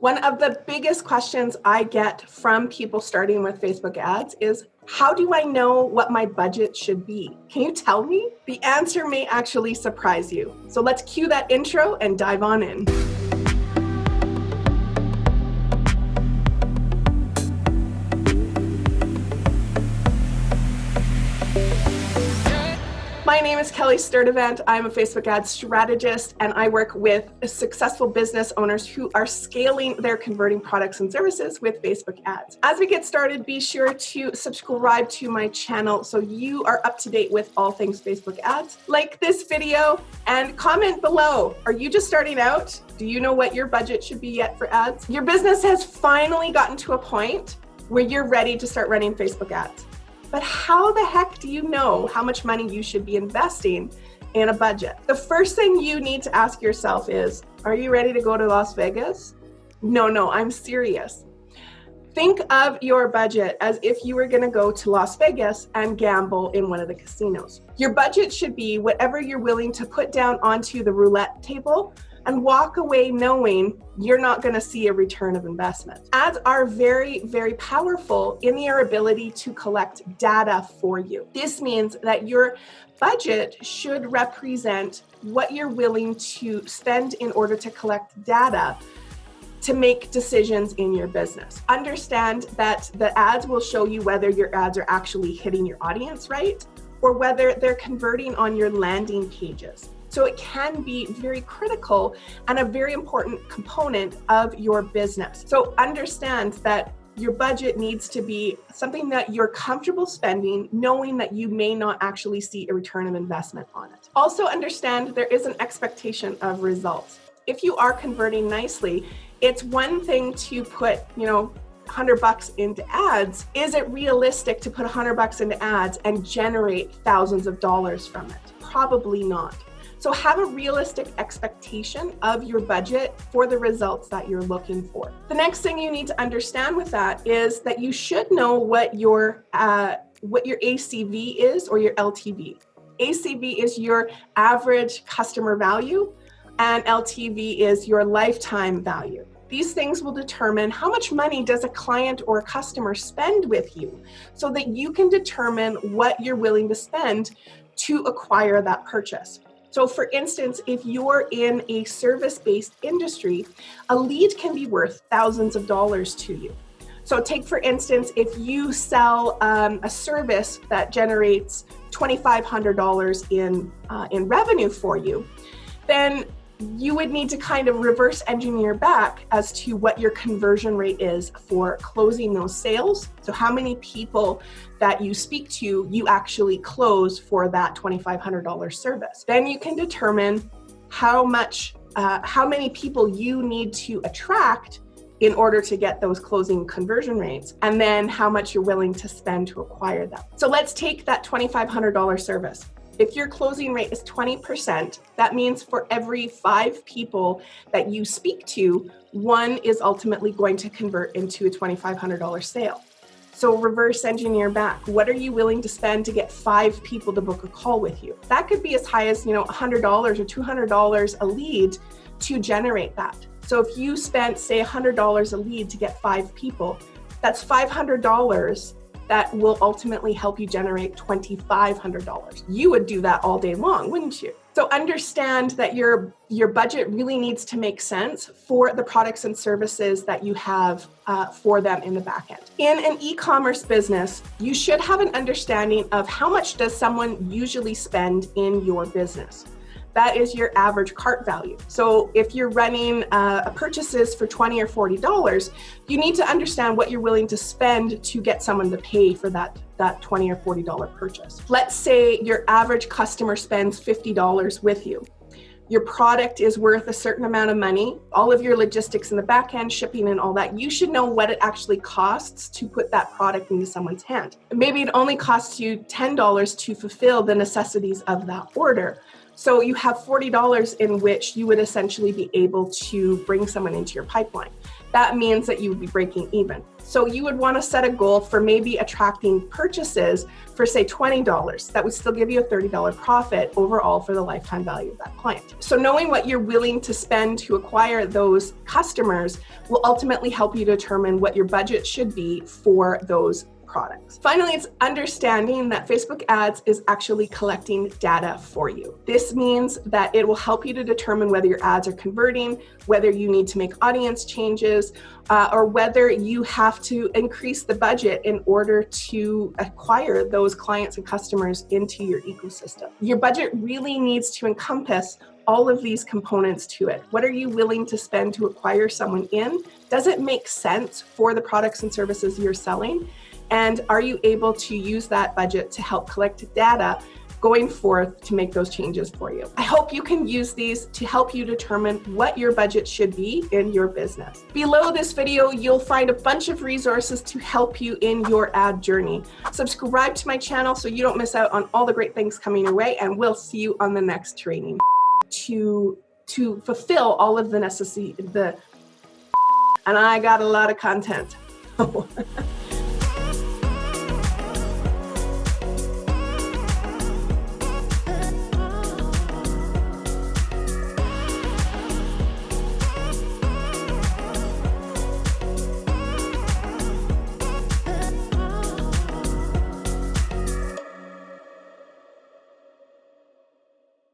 One of the biggest questions I get from people starting with Facebook ads is, how do I know what my budget should be? Can you tell me? The answer may actually surprise you. So let's cue that intro and dive on in. My name is Kelly Sturdivant. I'm a Facebook ad strategist, and I work with successful business owners who are scaling their converting products and services with Facebook ads. As we get started, be sure to subscribe to my channel so you are up to date with all things Facebook ads. Like this video and comment below. Are you just starting out? Do you know what your budget should be yet for ads? Your business has finally gotten to a point where you're ready to start running Facebook ads. But how the heck do you know how much money you should be investing in a budget? The first thing you need to ask yourself is, are you ready to go to Las Vegas? No, I'm serious. Think of your budget as if you were going to go to Las Vegas and gamble in one of the casinos. Your budget should be whatever you're willing to put down onto the roulette table and walk away knowing you're not going to see a return of investment. Ads are very, very powerful in their ability to collect data for you. This means that your budget should represent what you're willing to spend in order to collect data to make decisions in your business. Understand that the ads will show you whether your ads are actually hitting your audience right, or whether they're converting on your landing pages. So it can be very critical and a very important component of your business. So understand that your budget needs to be something that you're comfortable spending, knowing that you may not actually see a return of investment on it. Also understand there is an expectation of results. If you are converting nicely, it's one thing to put, $100 into ads. Is it realistic to put $100 into ads and generate thousands of dollars from it? Probably not. So have a realistic expectation of your budget for the results that you're looking for. The next thing you need to understand with that is that you should know what your ACV is, or your LTV. ACV is your average customer value, and LTV is your lifetime value. These things will determine how much money does a client or a customer spend with you, so that you can determine what you're willing to spend to acquire that purchase. So for instance, if you're in a service-based industry, a lead can be worth thousands of dollars to you. So take, for instance, if you sell a service that generates $2,500 in revenue for you, then you would need to kind of reverse engineer back as to what your conversion rate is for closing those sales. So how many people that you speak to, you actually close for that $2,500 service. Then you can determine how many people you need to attract in order to get those closing conversion rates, and then how much you're willing to spend to acquire them. So let's take that $2,500 service. If your closing rate is 20%, that means for every 5 people that you speak to, 1 is ultimately going to convert into a $2,500 sale. So reverse engineer back. What are you willing to spend to get 5 people to book a call with you? That could be as high as $100 or $200 a lead to generate that. So if you spent, say, $100 a lead to get 5 people, that's $500 that will ultimately help you generate $2,500. You would do that all day long, wouldn't you? So understand that your budget really needs to make sense for the products and services that you have for them in the back end. In an e-commerce business, you should have an understanding of how much does someone usually spend in your business. That is your average cart value. So if you're running purchases for $20 or $40, you need to understand what you're willing to spend to get someone to pay for that $20 or $40 purchase. Let's say your average customer spends $50 with you. Your product is worth a certain amount of money, all of your logistics in the back end, shipping and all that. You should know what it actually costs to put that product into someone's hand. Maybe it only costs you $10 to fulfill the necessities of that order. So you have $40 in which you would essentially be able to bring someone into your pipeline. That means that you would be breaking even. So you would want to set a goal for maybe attracting purchases for say $20. That would still give you a $30 profit overall for the lifetime value of that client. So knowing what you're willing to spend to acquire those customers will ultimately help you determine what your budget should be for those products. Finally, it's understanding that Facebook ads is actually collecting data for you. This means that it will help you to determine whether your ads are converting, whether you need to make audience changes, or whether you have to increase the budget in order to acquire those clients and customers into your ecosystem. Your budget really needs to encompass all of these components to it. What are you willing to spend to acquire someone in? Does it make sense for the products and services you're selling? And are you able to use that budget to help collect data going forth to make those changes for you? I hope you can use these to help you determine what your budget should be in your business. Below this video, you'll find a bunch of resources to help you in your ad journey. Subscribe to my channel so you don't miss out on all the great things coming your way, and we'll see you on the next training. To fulfill all of the necessity, and I got a lot of content.